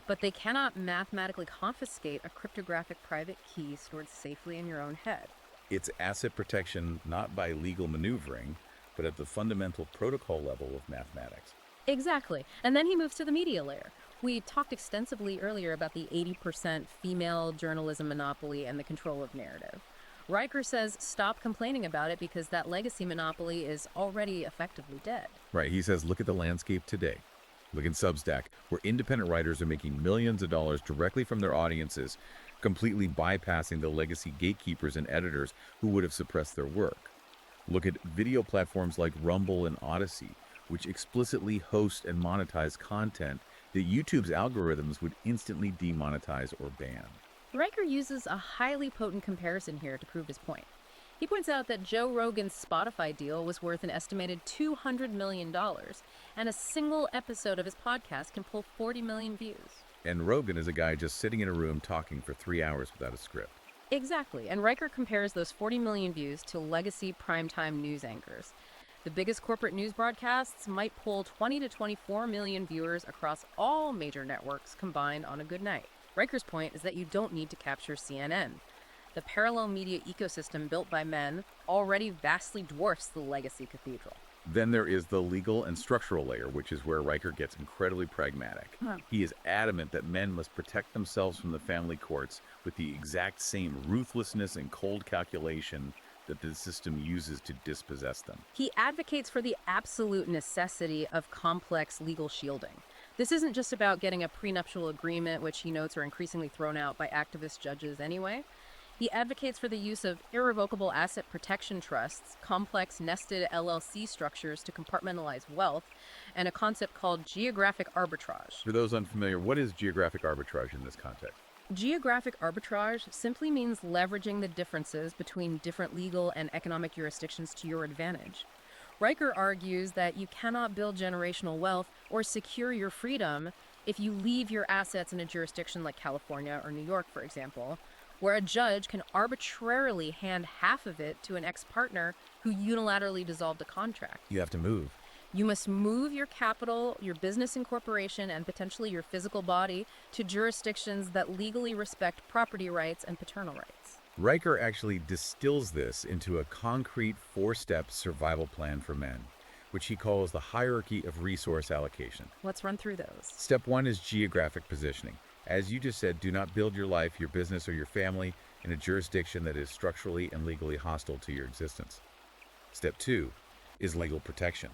but they cannot mathematically confiscate a cryptographic private key stored safely in your own head. It's asset protection not by legal maneuvering, but at the fundamental protocol level of mathematics. Exactly. And then he moves to the media layer. We talked extensively earlier about the 80% female journalism monopoly and the control of narrative. Riker says stop complaining about it because that legacy monopoly is already effectively dead. Right, he says look at the landscape today. Look in Substack, where independent writers are making millions of dollars directly from their audiences, completely bypassing the legacy gatekeepers and editors who would have suppressed their work. Look at video platforms like Rumble and Odyssey, which explicitly host and monetize content that YouTube's algorithms would instantly demonetize or ban. Riker uses a highly potent comparison here to prove his point. He points out that Joe Rogan's Spotify deal was worth an estimated $200 million, and a single episode of his podcast can pull 40 million views. And Rogan is a guy just sitting in a room talking for 3 hours without a script. Exactly, and Riker compares those 40 million views to legacy primetime news anchors. The biggest corporate news broadcasts might pull 20 to 24 million viewers across all major networks combined on a good night. Riker's point is that you don't need to capture CNN. The parallel media ecosystem built by men already vastly dwarfs the legacy cathedral. Then there is the legal and structural layer, which is where Riker gets incredibly pragmatic. Huh. He is adamant that men must protect themselves from the family courts with the exact same ruthlessness and cold calculation that the system uses to dispossess them. He advocates for the absolute necessity of complex legal shielding. This isn't just about getting a prenuptial agreement, which he notes are increasingly thrown out by activist judges anyway. He advocates for the use of irrevocable asset protection trusts, complex nested LLC structures to compartmentalize wealth, and a concept called geographic arbitrage. For those unfamiliar, what is geographic arbitrage in this context? Geographic arbitrage simply means leveraging the differences between different legal and economic jurisdictions to your advantage. Riker argues that you cannot build generational wealth or secure your freedom if you leave your assets in a jurisdiction like California or New York, for example, where a judge can arbitrarily hand half of it to an ex-partner who unilaterally dissolved a contract. You have to move. You must move your capital, your business incorporation, and potentially your physical body to jurisdictions that legally respect property rights and paternal rights. Riker actually distills this into a concrete 4-step survival plan for men, which he calls the hierarchy of resource allocation. Let's run through those. Step 1 is geographic positioning. As you just said, do not build your life, your business, or your family in a jurisdiction that is structurally and legally hostile to your existence. Step 2 is legal protection.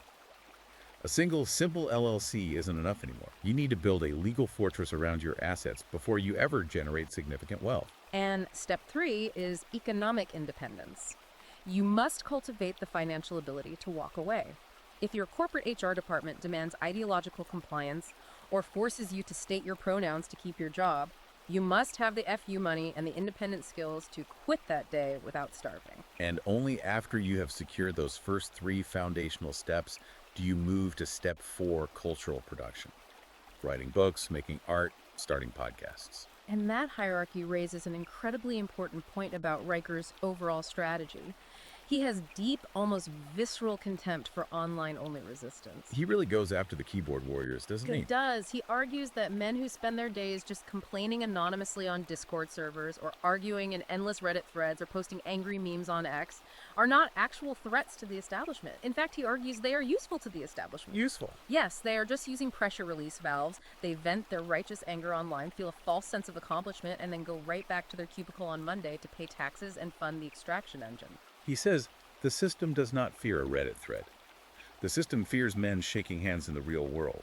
A single, simple LLC isn't enough anymore. You need to build a legal fortress around your assets before you ever generate significant wealth. And step 3 is economic independence. You must cultivate the financial ability to walk away. If your corporate HR department demands ideological compliance or forces you to state your pronouns to keep your job, you must have the FU money and the independent skills to quit that day without starving. And only after you have secured those first 3 foundational steps do you move to step 4, cultural production. Writing books, making art, starting podcasts. And that hierarchy raises an incredibly important point about Riker's overall strategy. He has deep, almost visceral contempt for online-only resistance. He really goes after the keyboard warriors, doesn't he? He does. He argues that men who spend their days just complaining anonymously on Discord servers or arguing in endless Reddit threads or posting angry memes on X are not actual threats to the establishment. In fact, he argues they are useful to the establishment. Useful. Yes, they are just using pressure release valves. They vent their righteous anger online, feel a false sense of accomplishment, and then go right back to their cubicle on Monday to pay taxes and fund the extraction engine. He says, the system does not fear a Reddit thread. The system fears men shaking hands in the real world.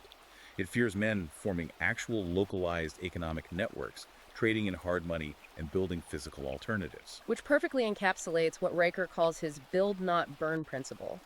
It fears men forming actual localized economic networks, trading in hard money, and building physical alternatives. Which perfectly encapsulates what Riker calls his build not burn principle.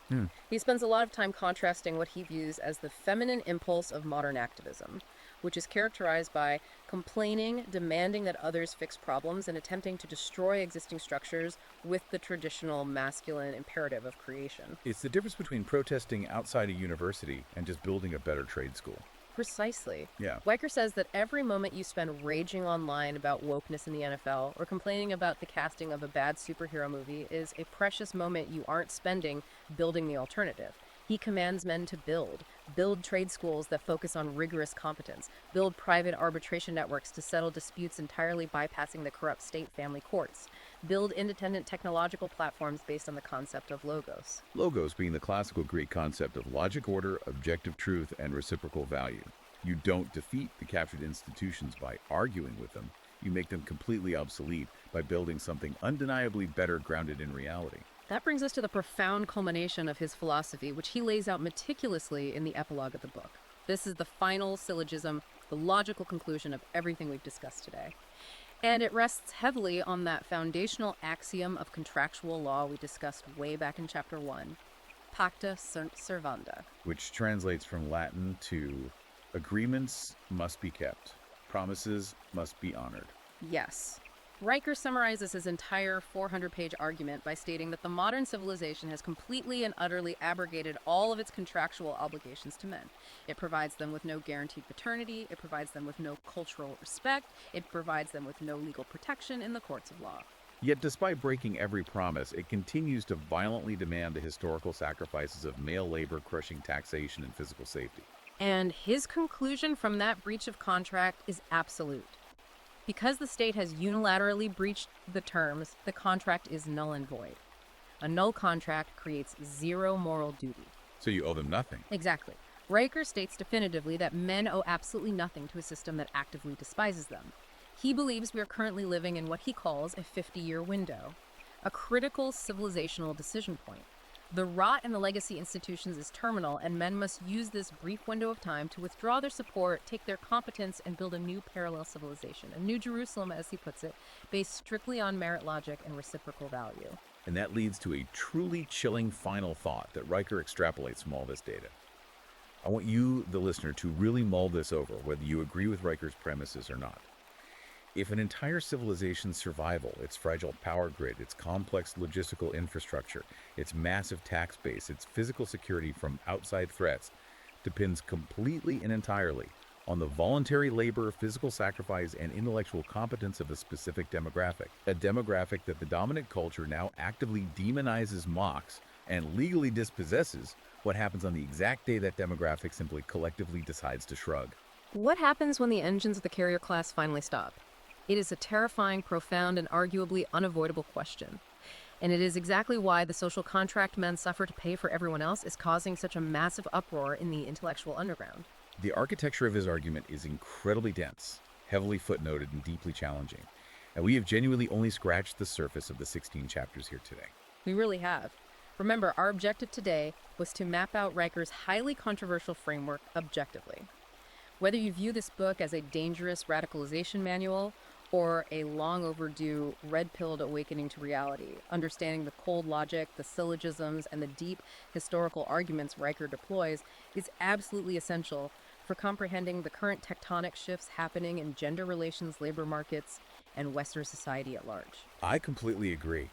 He spends a lot of time contrasting what he views as the feminine impulse of modern activism, which is characterized by complaining, demanding that others fix problems, and attempting to destroy existing structures with the traditional masculine imperative of creation. It's the difference between protesting outside a university and just building a better trade school. Precisely. Yeah. Riker says that every moment you spend raging online about wokeness in the NFL or complaining about the casting of a bad superhero movie is a precious moment you aren't spending building the alternative. He commands men to build trade schools that focus on rigorous competence, build private arbitration networks to settle disputes entirely bypassing the corrupt state family courts, build independent technological platforms based on the concept of logos. Logos being the classical Greek concept of logic, order, objective truth, and reciprocal value. You don't defeat the captured institutions by arguing with them. You make them completely obsolete by building something undeniably better grounded in reality. That brings us to the profound culmination of his philosophy, which he lays out meticulously in the epilogue of the book. This is the final syllogism, the logical conclusion of everything we've discussed today. And it rests heavily on that foundational axiom of contractual law we discussed way back in Chapter 1, pacta sunt servanda. Which translates from Latin to agreements must be kept, promises must be honored. Yes. Riker summarizes his entire 400-page argument by stating that the modern civilization has completely and utterly abrogated all of its contractual obligations to men. It provides them with no guaranteed paternity, it provides them with no cultural respect, it provides them with no legal protection in the courts of law. Yet despite breaking every promise, it continues to violently demand the historical sacrifices of male labor, crushing taxation, and physical safety. And his conclusion from that breach of contract is absolute. Because the state has unilaterally breached the terms, the contract is null and void. A null contract creates zero moral duty. So you owe them nothing. Exactly. Riker states definitively that men owe absolutely nothing to a system that actively despises them. He believes we are currently living in what he calls a 50-year window, a critical civilizational decision point. The rot in the legacy institutions is terminal, and men must use this brief window of time to withdraw their support, take their competence, and build a new parallel civilization, a new Jerusalem, as he puts it, based strictly on merit logic and reciprocal value. And that leads to a truly chilling final thought that Riker extrapolates from all this data. I want you, the listener, to really mull this over, whether you agree with Riker's premises or not. If an entire civilization's survival, its fragile power grid, its complex logistical infrastructure, its massive tax base, its physical security from outside threats, depends completely and entirely on the voluntary labor, physical sacrifice, and intellectual competence of a specific demographic, a demographic that the dominant culture now actively demonizes, mocks, and legally dispossesses, what happens on the exact day that demographic simply collectively decides to shrug? What happens when the engines of the carrier class finally stop? It is a terrifying, profound, and arguably unavoidable question. And it is exactly why the social contract men suffer to pay for everyone else is causing such a massive uproar in the intellectual underground. The architecture of his argument is incredibly dense, heavily footnoted, and deeply challenging. And we have genuinely only scratched the surface of the 16 chapters here today. We really have. Remember, our objective today was to map out Riker's highly controversial framework objectively. Whether you view this book as a dangerous radicalization manual or a long overdue red-pilled awakening to reality, understanding the cold logic, the syllogisms, and the deep historical arguments Riker deploys is absolutely essential for comprehending the current tectonic shifts happening in gender relations, labor markets, and Western society at large. I completely agree.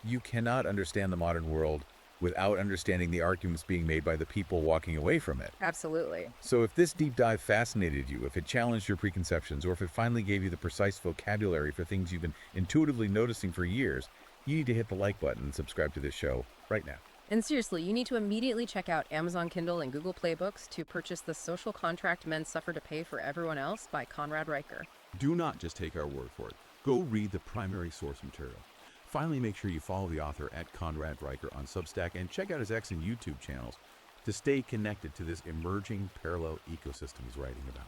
You cannot understand the modern world without understanding the arguments being made by the people walking away from it. Absolutely. So if this deep dive fascinated you, if it challenged your preconceptions, or if it finally gave you the precise vocabulary for things you've been intuitively noticing for years, you need to hit the like button and subscribe to this show right now. And seriously, you need to immediately check out Amazon Kindle and Google Play Books to purchase The Social Contract Men Suffer to Pay for Everyone Else by Conrad Riker. Do not just take our word for it. Go read the primary source material. Finally, make sure you follow the author at Conrad Riker on Substack and check out his X and YouTube channels to stay connected to this emerging parallel ecosystem he's writing about.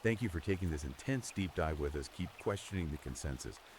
Thank you for taking this intense deep dive with us. Keep questioning the consensus.